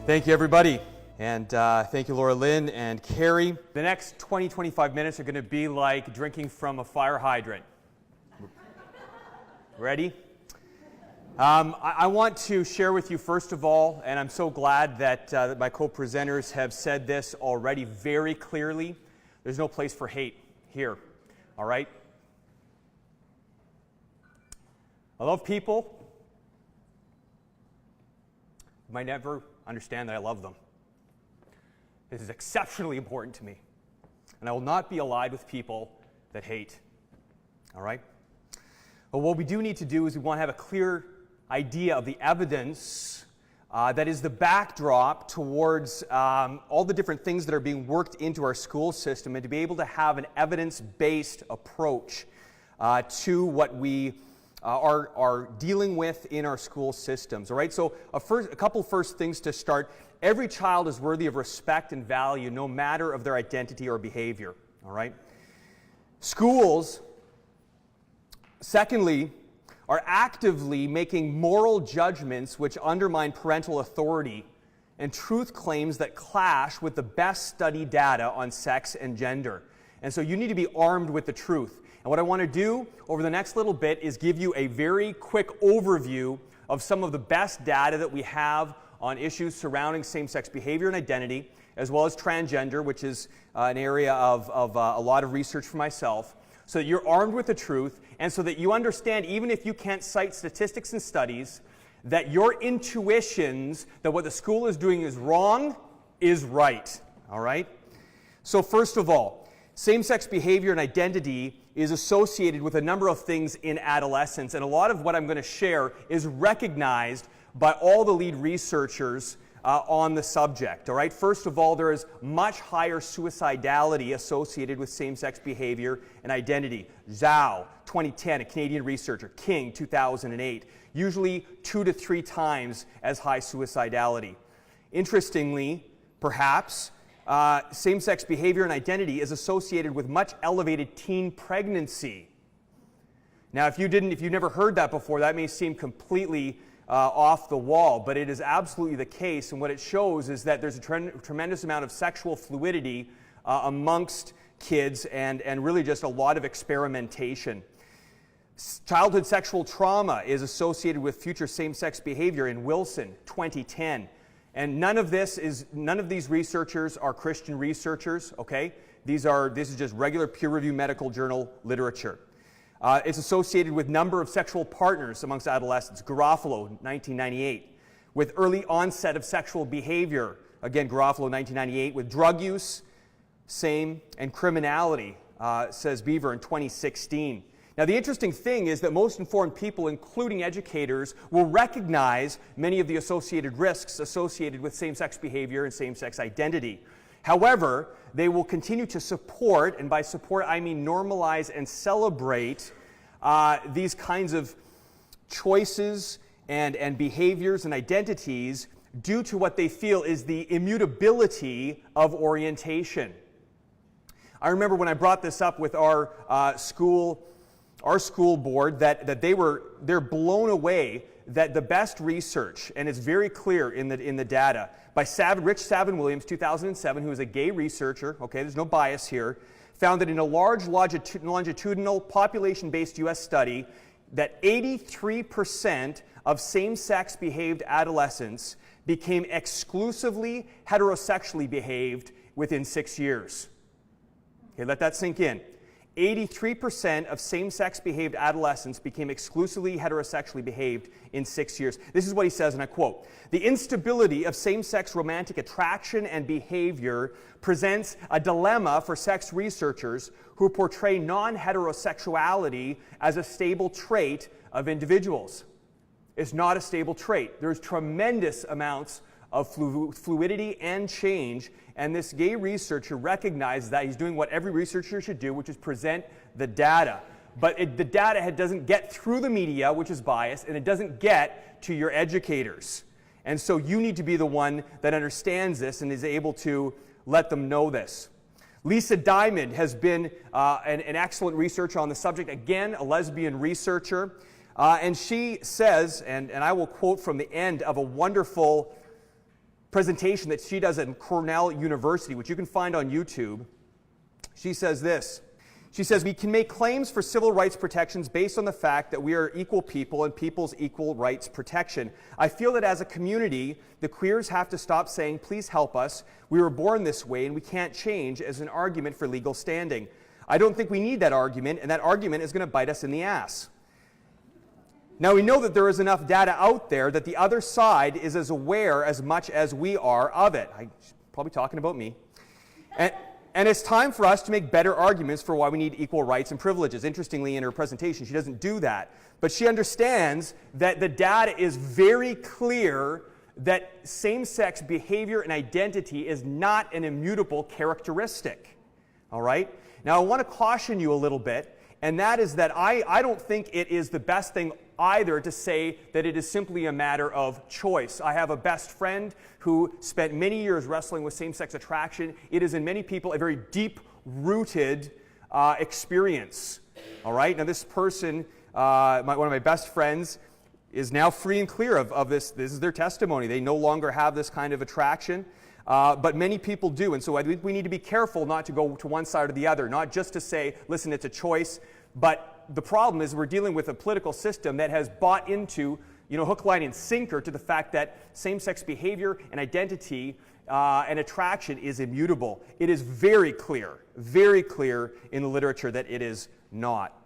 Thank you, everybody. And thank you, Laura Lynn and Carrie. The next 20-25 minutes are going to be like drinking from a fire hydrant. Ready? I want to share with you, first of all, and I'm so glad that my co-presenters have said this already very clearly, there's no place for hate here, all right? I love people. You might never understand that I love them. This is exceptionally important to me. And I will not be allied with people that hate. All right? But what we do need to do is we want to have a clear idea of the evidence that is the backdrop towards all the different things that are being worked into our school system, and to be able to have an evidence-based approach to what we are dealing with in our school systems. All right, so a couple first things to start. Every child is worthy of respect and value, no matter of their identity or behavior. All right. Schools, secondly, are actively making moral judgments which undermine parental authority and truth claims that clash with the best study data on sex and gender. And so you need to be armed with the truth. And what I want to do over the next little bit is give you a very quick overview of some of the best data that we have on issues surrounding same-sex behavior and identity, as well as transgender, which is an area of a lot of research for myself, so that you're armed with the truth, and so that you understand, even if you can't cite statistics and studies, that your intuitions that what the school is doing is wrong is right. All right? So first of all, same-sex behavior and identity is associated with a number of things in adolescence, and a lot of what I'm going to share is recognized by all the lead researchers on the subject. All right. First of all, there is much higher suicidality associated with same-sex behavior and identity. Zhao, 2010, a Canadian researcher. King, 2008. Usually 2 to 3 times as high suicidality. Interestingly, perhaps, same-sex behavior and identity is associated with much elevated teen pregnancy. Now, if you've never heard that before, that may seem completely off the wall, but it is absolutely the case, and what it shows is that there's a tremendous amount of sexual fluidity amongst kids and really just a lot of experimentation. Childhood sexual trauma is associated with future same-sex behavior in Wilson, 2010. And none of these researchers are Christian researchers, okay? This is just regular peer-reviewed medical journal literature. It's associated with number of sexual partners amongst adolescents, Garofalo, 1998. With early onset of sexual behavior, again, Garofalo, 1998. With drug use, same, and criminality, says Beaver in 2016. Now, the interesting thing is that most informed people, including educators, will recognize many of the associated risks associated with same-sex behavior and same-sex identity. However, they will continue to support, and by support I mean normalize and celebrate these kinds of choices and behaviors and identities due to what they feel is the immutability of orientation. I remember when I brought this up with our school board that they're blown away that the best research, and it's very clear in the data, by Rich Savin-Williams, 2007, who is a gay researcher, okay, there's no bias here, found that in a large longitudinal population-based U.S. study that 83% of same-sex behaved adolescents became exclusively heterosexually behaved within 6 years. Okay, let that sink in. 83% of same-sex behaved adolescents became exclusively heterosexually behaved in 6 years. This is what he says, and I quote, "The instability of same-sex romantic attraction and behavior presents a dilemma for sex researchers who portray non-heterosexuality as a stable trait of individuals." It's not a stable trait. There's tremendous amounts of fluidity and change, and this gay researcher recognizes that. He's doing what every researcher should do, which is present the data. But the data doesn't get through the media, which is biased, and it doesn't get to your educators. And so you need to be the one that understands this and is able to let them know this. Lisa Diamond has been an excellent researcher on the subject, again, a lesbian researcher. And she says, and I will quote from the end of a wonderful presentation that she does at Cornell University, which you can find on YouTube. She says this. She says, we can make claims for civil rights protections based on the fact that we are equal people and people's equal rights protection. I feel that as a community, the queers have to stop saying, please help us. We were born this way and we can't change as an argument for legal standing. I don't think we need that argument, and that argument is going to bite us in the ass. Now, we know that there is enough data out there that the other side is as aware as much as we are of it. I'm probably talking about me. And it's time for us to make better arguments for why we need equal rights and privileges. Interestingly, in her presentation, she doesn't do that. But she understands that the data is very clear that same-sex behavior and identity is not an immutable characteristic. All right? Now, I want to caution you a little bit, and that is that I don't think it is the best thing either to say that it is simply a matter of choice. I have a best friend who spent many years wrestling with same-sex attraction. It is in many people a very deep-rooted experience. All right? Now this person, one of my best friends, is now free and clear of this. This is their testimony. They no longer have this kind of attraction. But many people do. And so I think we need to be careful not to go to one side or the other, not just to say, listen, it's a choice, but the problem is we're dealing with a political system that has bought into, hook, line, and sinker to the fact that same-sex behavior and identity and attraction is immutable. It is very clear in the literature that it is not.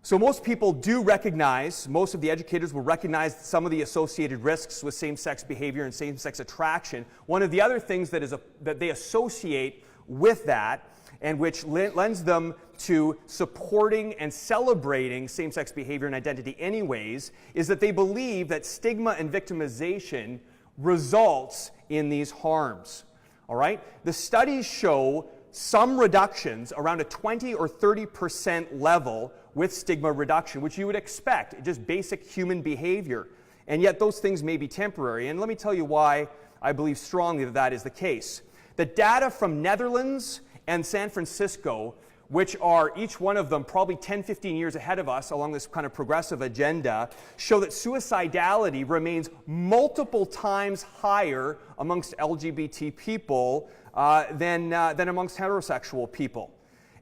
So most people do recognize, most of the educators will recognize some of the associated risks with same-sex behavior and same-sex attraction. One of the other things that they associate with that, and which lends them to supporting and celebrating same-sex behavior and identity anyways, is that they believe that stigma and victimization results in these harms. All right? The studies show some reductions around a 20 or 30% level with stigma reduction, which you would expect, just basic human behavior. And yet those things may be temporary. And let me tell you why I believe strongly that that is the case. The data from Netherlands and San Francisco, which are each one of them probably 10, 15 years ahead of us along this kind of progressive agenda, show that suicidality remains multiple times higher amongst LGBT people than amongst heterosexual people.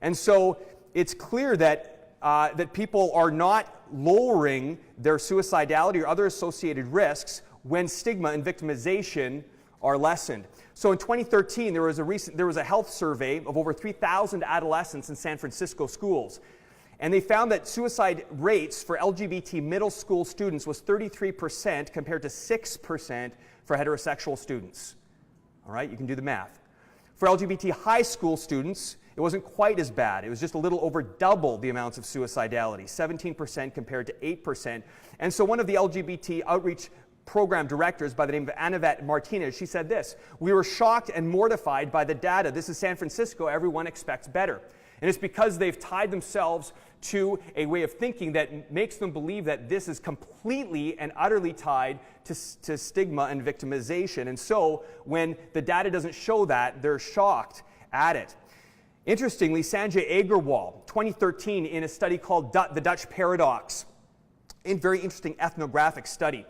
And so it's clear that people are not lowering their suicidality or other associated risks when stigma and victimization are lessened. So in 2013, there was a health survey of over 3,000 adolescents in San Francisco schools. And they found that suicide rates for LGBT middle school students was 33% compared to 6% for heterosexual students. All right, you can do the math. For LGBT high school students, it wasn't quite as bad. It was just a little over double the amounts of suicidality, 17% compared to 8%. And so one of the LGBT outreach program directors by the name of Anavet Martinez, she said this: we were shocked and mortified by the data. This is San Francisco. Everyone expects better. And it's because they've tied themselves to a way of thinking that makes them believe that this is completely and utterly tied to stigma and victimization. And so when the data doesn't show that, they're shocked at it. Interestingly, Sanjay Agrawal, 2013, in a study called The Dutch Paradox, a very interesting ethnographic study,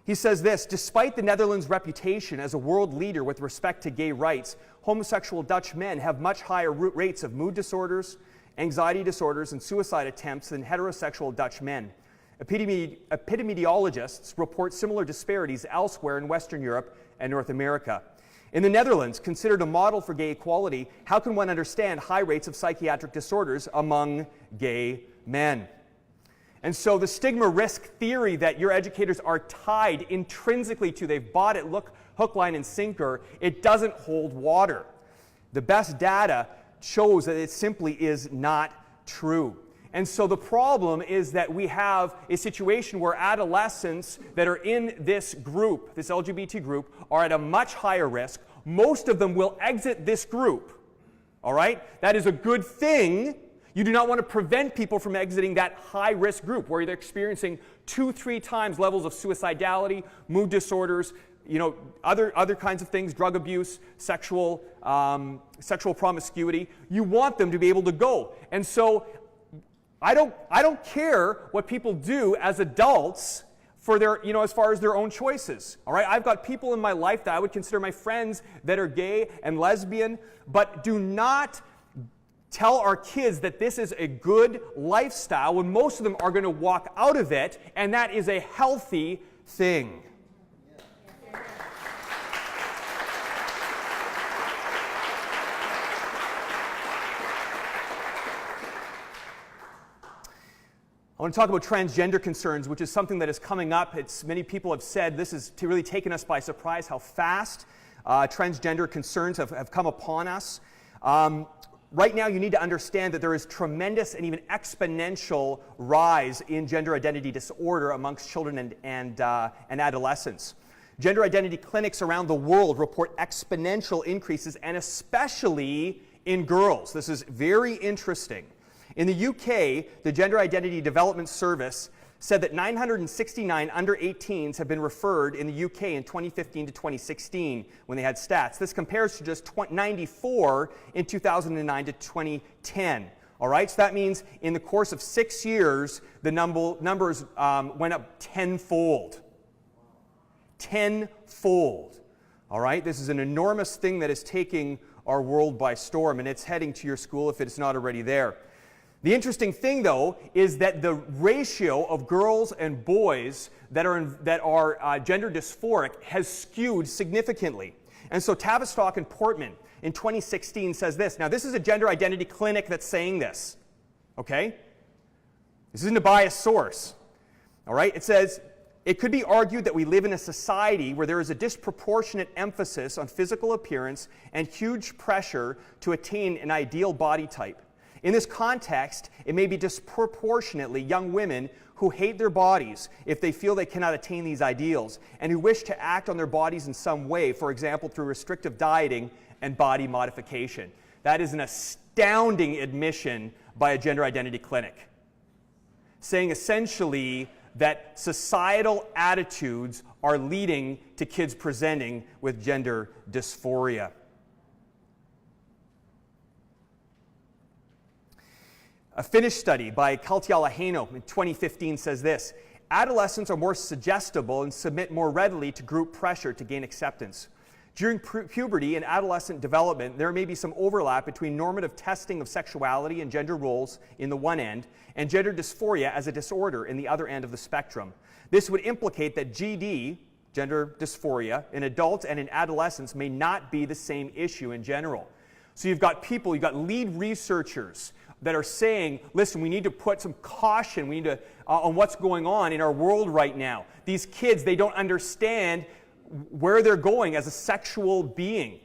he says this: despite the Netherlands' reputation as a world leader with respect to gay rights, homosexual Dutch men have much higher rates of mood disorders, anxiety disorders, and suicide attempts than heterosexual Dutch men. Epidemiologists report similar disparities elsewhere in Western Europe and North America. In the Netherlands, considered a model for gay equality, how can one understand high rates of psychiatric disorders among gay men? And so the stigma risk theory that your educators are tied intrinsically to, they've bought it, hook, line, and sinker, it doesn't hold water. The best data shows that it simply is not true. And so the problem is that we have a situation where adolescents that are in this group, this LGBT group, are at a much higher risk. Most of them will exit this group. All right? That is a good thing. You do not want to prevent people from exiting that high-risk group where they're experiencing 2-3 times levels of suicidality, mood disorders, other kinds of things, drug abuse, sexual promiscuity. You want them to be able to go. And so I don't care what people do as adults for their, as far as their own choices. All right, I've got people in my life that I would consider my friends that are gay and lesbian, but do not tell our kids that this is a good lifestyle when most of them are going to walk out of it, and that is a healthy thing. I want to talk about transgender concerns, which is something that is coming up. Many people have said this has really taken us by surprise how fast transgender concerns have come upon us. Right now, you need to understand that there is tremendous and even exponential rise in gender identity disorder amongst children and adolescents. Gender identity clinics around the world report exponential increases, and especially in girls. This is very interesting. In the UK, the Gender Identity Development Service said that 969 under 18s have been referred in the UK in 2015 to 2016 when they had stats. This compares to just 94 in 2009 to 2010. All right, so that means in the course of 6 years, the numbers went up tenfold. Tenfold. All right, this is an enormous thing that is taking our world by storm, and it's heading to your school if it's not already there. The interesting thing, though, is that the ratio of girls and boys that are gender dysphoric has skewed significantly. And so Tavistock and Portman in 2016 says this. Now, this is a gender identity clinic that's saying this, okay? This isn't a biased source, all right? It says, it could be argued that we live in a society where there is a disproportionate emphasis on physical appearance and huge pressure to attain an ideal body type. In this context, it may be disproportionately young women who hate their bodies if they feel they cannot attain these ideals and who wish to act on their bodies in some way, for example, through restrictive dieting and body modification. That is an astounding admission by a gender identity clinic, saying essentially that societal attitudes are leading to kids presenting with gender dysphoria. A Finnish study by Kaltiala-Heino in 2015 says this: adolescents are more suggestible and submit more readily to group pressure to gain acceptance. During puberty and adolescent development, there may be some overlap between normative testing of sexuality and gender roles in the one end, and gender dysphoria as a disorder in the other end of the spectrum. This would implicate that GD, gender dysphoria, in adults and in adolescents may not be the same issue in general. So you've got lead researchers that are saying, listen, we need to put some caution on what's going on in our world right now. These kids, they don't understand where they're going as a sexual being.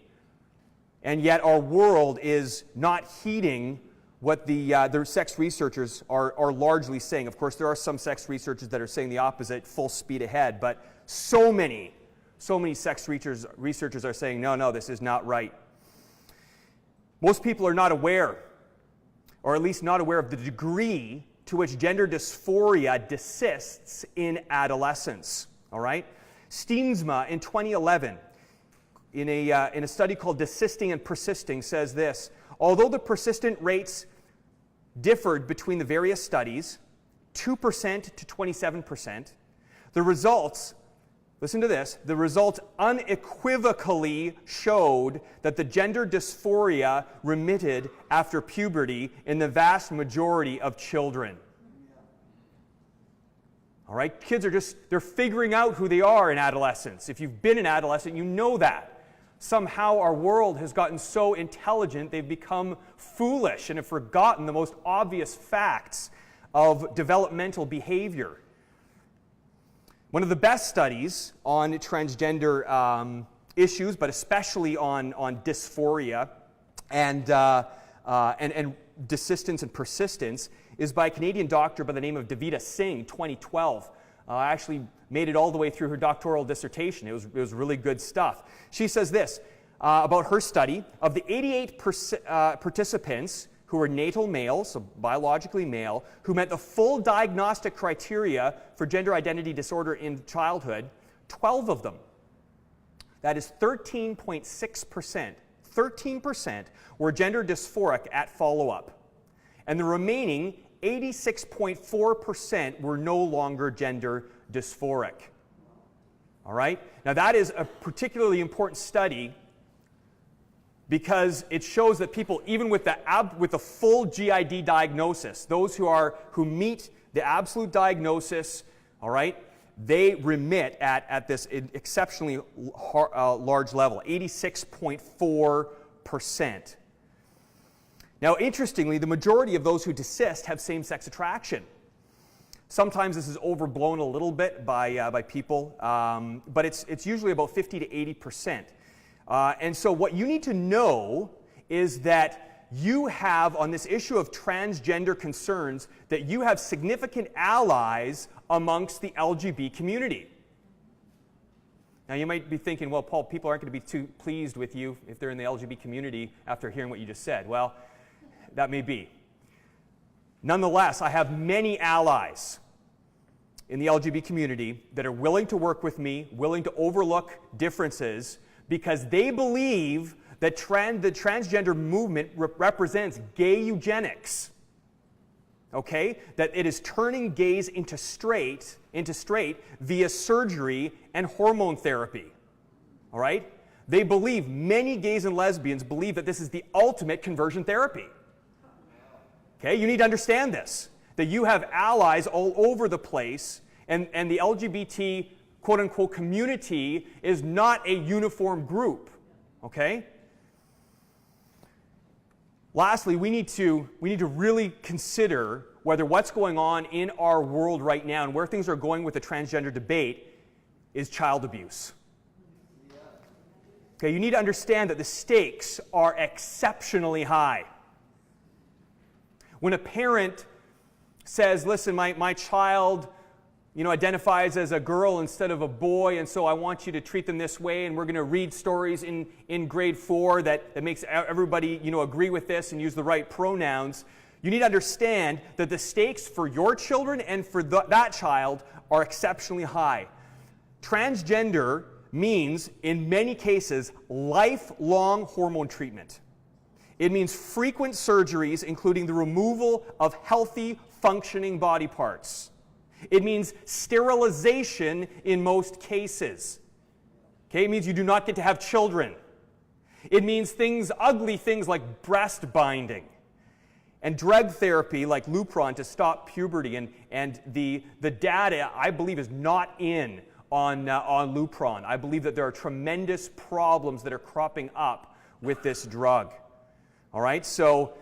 And yet our world is not heeding what the sex researchers are largely saying. Of course, there are some sex researchers that are saying the opposite, full speed ahead, but so many sex researchers are saying, no, this is not right. Most people are not aware, or at least not aware of the degree to which gender dysphoria persists in adolescence. All right? Steensma in 2011, in a study called Desisting and Persisting, says this: although the persistent rates differed between the various studies, 2% to 27%, the results, listen to this, the results unequivocally showed that the gender dysphoria remitted after puberty in the vast majority of children. All right, kids they're figuring out who they are in adolescence. If you've been an adolescent, you know that. Somehow our world has gotten so intelligent, they've become foolish and have forgotten the most obvious facts of developmental behavior. One of the best studies on transgender issues, but especially on dysphoria and desistance and persistence, is by a Canadian doctor by the name of Davida Singh, 2012. I actually made it all the way through her doctoral dissertation. It was really good stuff. She says this about her study: of the 88 participants who were natal males, so biologically male, who met the full diagnostic criteria for gender identity disorder in childhood, 12 of them, that is 13.6%, 13% were gender dysphoric at follow-up. And the remaining 86.4% were no longer gender dysphoric. All right? Now that is a particularly important study because it shows that people, even with the full GID diagnosis, those who meet the absolute diagnosis, all right, they remit at this exceptionally large level, 86.4%. Now, interestingly, the majority of those who desist have same-sex attraction. Sometimes this is overblown a little bit by people, but it's usually about 50 to 80%. And so what you need to know is that you have, on this issue of transgender concerns, that you have significant allies amongst the LGBT community. Now you might be thinking, well, Paul, people aren't going to be too pleased with you if they're in the LGBT community after hearing what you just said. Well, that may be. Nonetheless, I have many allies in the LGBT community that are willing to work with me, willing to overlook differences, because they believe that the transgender movement represents gay eugenics. Okay? That it is turning gays into straight via surgery and hormone therapy. All right? They believe, many gays and lesbians believe that this is the ultimate conversion therapy. Okay? You need to understand this, that you have allies all over the place, and the LGBT quote-unquote community is not a uniform group. Okay? Lastly, we need to really consider whether what's going on in our world right now and where things are going with the transgender debate is child abuse. Okay, you need to understand that the stakes are exceptionally high. When a parent says, listen, my child identifies as a girl instead of a boy, and so I want you to treat them this way, and we're going to read stories in grade 4 that makes everybody agree with this and use the right pronouns. You need to understand that the stakes for your children and for that child are exceptionally high. Transgender means, in many cases, lifelong hormone treatment. It means frequent surgeries, including the removal of healthy, functioning body parts. It means sterilization in most cases. Okay? It means you do not get to have children. It means ugly things like breast binding and drug therapy like Lupron to stop puberty. And the data, I believe, is not in on Lupron. I believe that there are tremendous problems that are cropping up with this drug. All right? So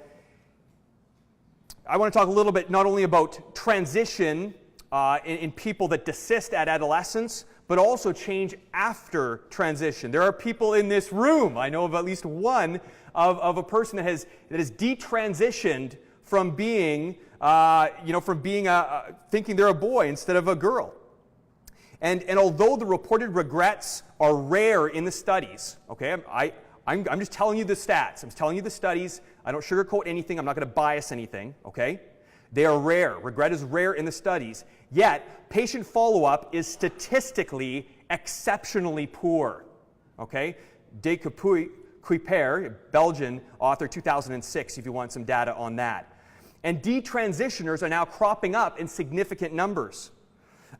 I want to talk a little bit not only about transition in people that desist at adolescence, but also change after transition. There are people in this room, I know of at least one, of a person that has detransitioned from being, thinking they're a boy instead of a girl. And although the reported regrets are rare in the studies, okay, I'm just telling you the stats. I'm telling you the studies. I don't sugarcoat anything. I'm not going to bias anything, okay? They are rare. Regret is rare in the studies. Yet, patient follow-up is statistically exceptionally poor. Okay? De Kuiper, Belgian author, 2006, if you want some data on that. And detransitioners are now cropping up in significant numbers.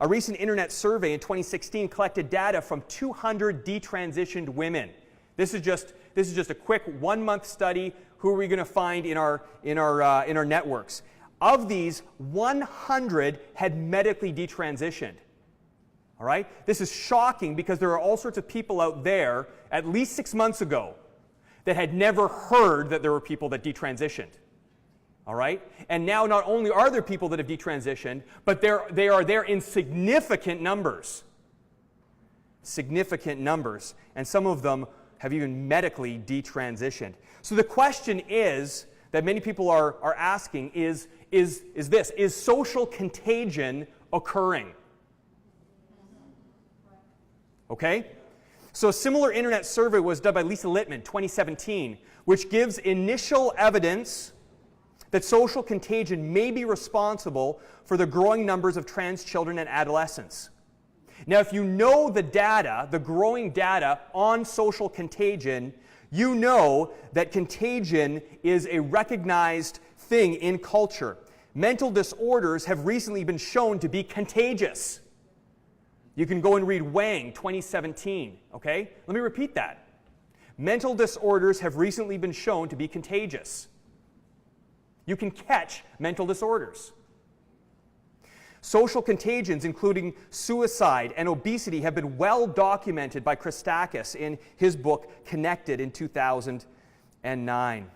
A recent internet survey in 2016 collected data from 200 detransitioned women. This is just a quick 1-month study. Who are we going to find in our networks? Of these, 100 had medically detransitioned. All right? This is shocking because there are all sorts of people out there, at least 6 months ago, that had never heard that there were people that detransitioned. All right? And now not only are there people that have detransitioned, but they are there in significant numbers. Significant numbers. And some of them have even medically detransitioned. So the question is, that many people are asking is this: is social contagion occurring? Okay? So a similar internet survey was done by Lisa Littman, 2017, which gives initial evidence that social contagion may be responsible for the growing numbers of trans children and adolescents. Now, if you know the data, the growing data on social contagion, you know that contagion is a recognized thing in culture. Mental disorders have recently been shown to be contagious. You can go and read Wang, 2017, okay? Let me repeat that. Mental disorders have recently been shown to be contagious. You can catch mental disorders. Social contagions, including suicide and obesity, have been well documented by Christakis in his book, Connected, in 2009.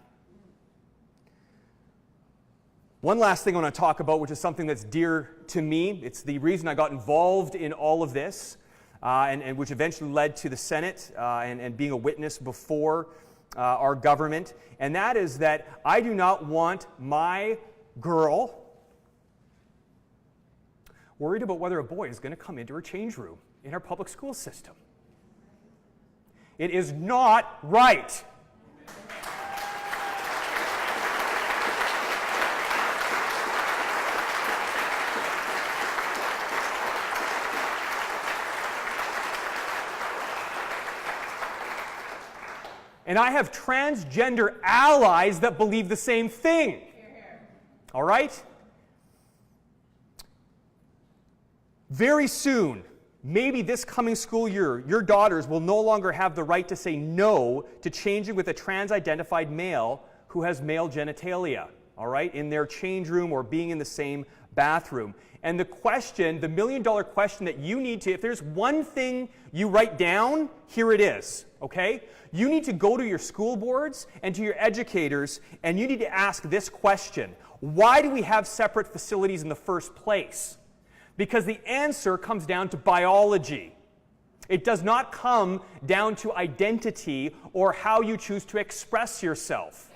One last thing I want to talk about, which is something that's dear to me. It's the reason I got involved in all of this, and which eventually led to the Senate and being a witness before our government. And that is that I do not want my girl worried about whether a boy is going to come into her change room in our public school system. It is not right. And I have transgender allies that believe the same thing. All right? Very soon, maybe this coming school year, your daughters will no longer have the right to say no to changing with a trans-identified male who has male genitalia, all right, in their change room or being in the same bathroom. And the question, the million-dollar question that you need to, if there's one thing you write down, here it is, okay? You need to go to your school boards and to your educators, and you need to ask this question: why do we have separate facilities in the first place? Because the answer comes down to biology. It does not come down to identity or how you choose to express yourself.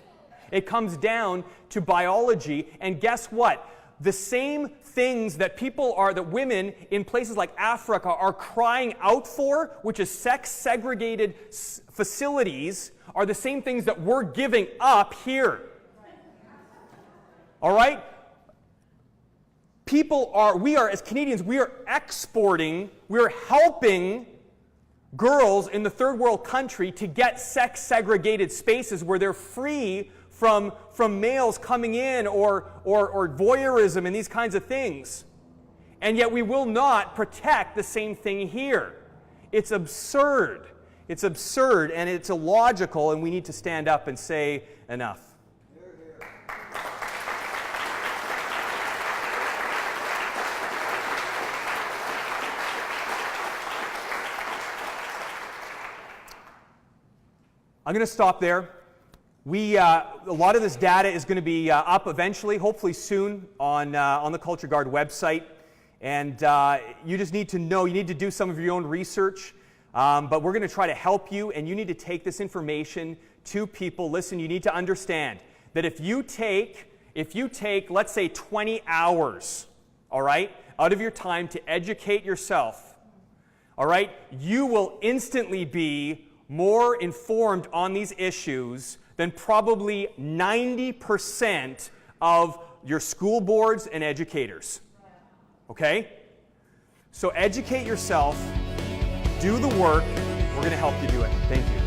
It comes down to biology, and guess what? The same things that that women in places like Africa are crying out for, which is sex-segregated facilities, are the same things that we're giving up here. All right? We are, as Canadians, we are exporting, we are helping girls in the third world country to get sex-segregated spaces where they're free from males coming in or voyeurism and these kinds of things. And yet we will not protect the same thing here. It's absurd. It's absurd and it's illogical, and we need to stand up and say enough. I'm going to stop there. A lot of this data is going to be up eventually, hopefully soon, on the Culture Guard website. And you just need to know, you need to do some of your own research. But we're going to try to help you, and you need to take this information to people. Listen, you need to understand that if you take, let's say, 20 hours, all right, out of your time to educate yourself, all right, you will instantly be more informed on these issues than probably 90% of your school boards and educators. Okay? So educate yourself, do the work, we're going to help you do it. Thank you.